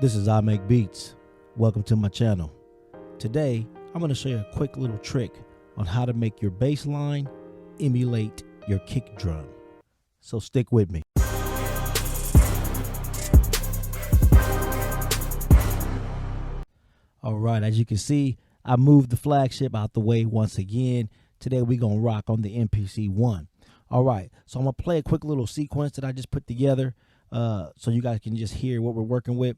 This is I Make Beats. Welcome to my channel. Today, I'm going to show you a quick little trick on how to make your bass line emulate your kick drum. So stick with me. All right, as you can see, I moved the flagship out the way once again. Today, we're going to rock on the MPC-1. All right, so I'm going to play a quick little sequence that I just put together so you guys can just hear what we're working with.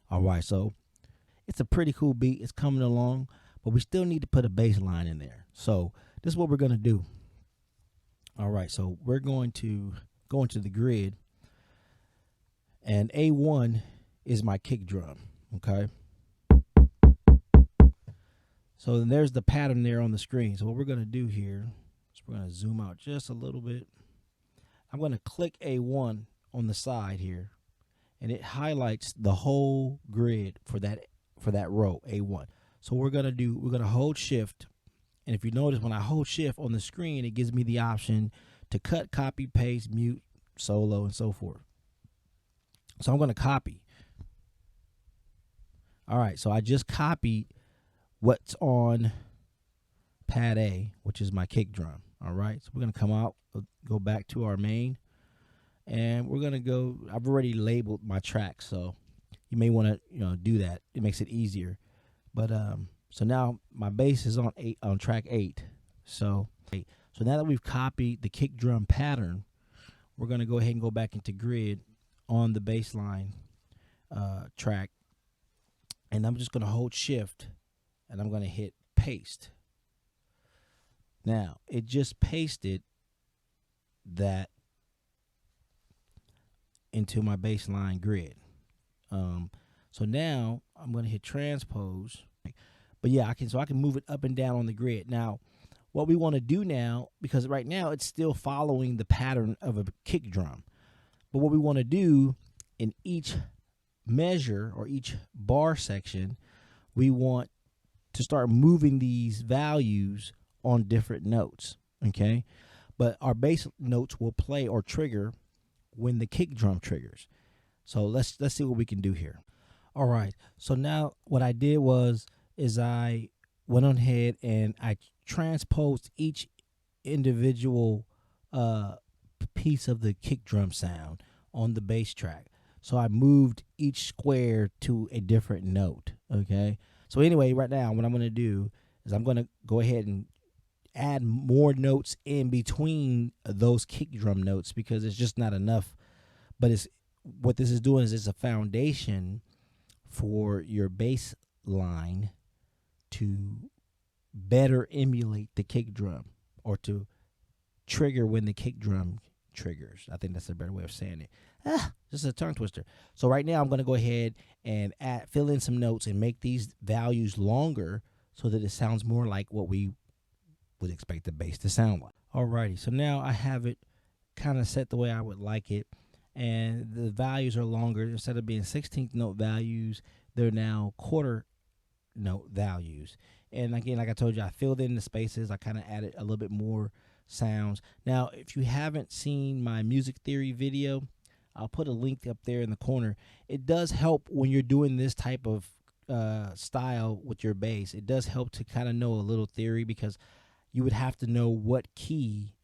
All right, so it's a pretty cool beat. It's coming along, but we still need to put a bass line in there. So this is what we're going to do. All right, so we're going to go into the grid, and A1 is my kick drum, okay? So then there's the pattern there on the screen. So what we're going to do here is we're going to zoom out just a little bit. I'm going to click A1 on the side here, and it highlights the whole grid for that row, A1. So we're going to hold shift. And if you notice, when I hold shift on the screen, it gives me the option to cut, copy, paste, mute, solo, and so forth. So I'm going to copy. All right, so I just copied what's on pad A, which is my kick drum. All right, so we're going to come out, go back to our main, and we're going to go. I've already labeled my tracks, so you may want to do that. It makes it easier. But so now my bass is on track 8. So now that we've copied the kick drum pattern, we're going to go ahead and go back into grid on the bass line track, and I'm just going to hold shift, and I'm going to hit paste. Now it just pasted that into my bass line grid. So now I'm going to hit transpose. But yeah, I can move it up and down on the grid. Now, what we want to do now, because right now it's still following the pattern of a kick drum, but what we want to do in each measure or each bar section, we want to start moving these values on different notes, okay? But our bass notes will play or trigger when the kick drum triggers. So let's see what we can do here. All right, so now what I did is I went on ahead and I transposed each individual piece of the kick drum sound on the bass track. So I moved each square to a different note, okay? So anyway, right now what I'm going to do is I'm going to go ahead and add more notes in between those kick drum notes because it's just not enough. But what this is doing is it's a foundation for your bass line to better emulate the kick drum or to trigger when the kick drum triggers. I think that's a better way of saying it. Just a tongue twister. So right now I'm going to go ahead and fill in some notes and make these values longer so that it sounds more like what we would expect the bass to sound like. Alrighty, so now I have it kind of set the way I would like it, and the values are longer. Instead of being 16th note values, they're now quarter note values. And again, like I told you, I filled in the spaces. I kind of added a little bit more sounds. Now, if you haven't seen my music theory video, I'll put a link up there in the corner. It does help when you're doing this type of style with your bass. It does help to kind of know a little theory because you would have to know what key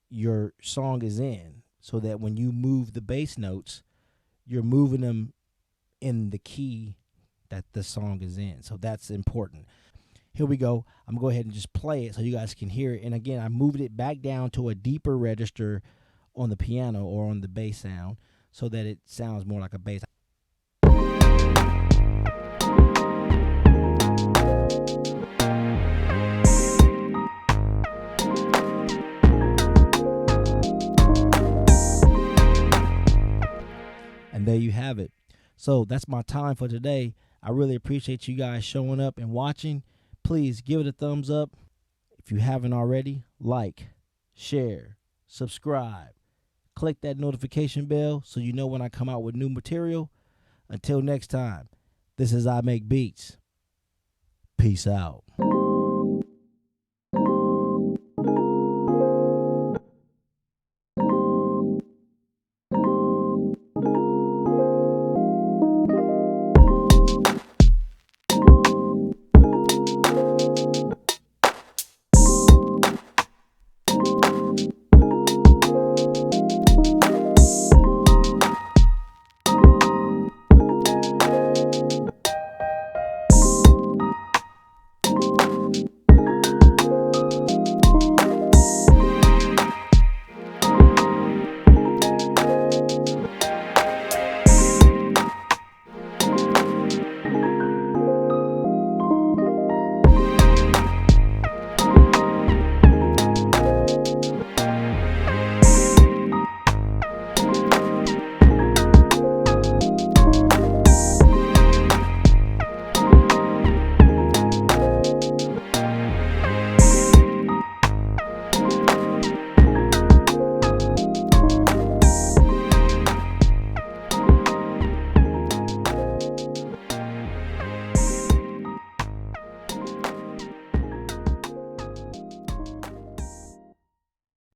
your song is in so that when you move the bass notes, you're moving them in the key that the song is in. So that's important. Here we go. I'm going to go ahead and just play it so you guys can hear it. And again, I moved it back down to a deeper register on the piano or on the bass sound so that it sounds more like a bass. And there you have it. So that's my time for today. I really appreciate you guys showing up and watching. Please give it a thumbs up. If you haven't already, like, share, subscribe, click that notification bell so you know when I come out with new material. Until next time, this is I Make Beats. Peace out.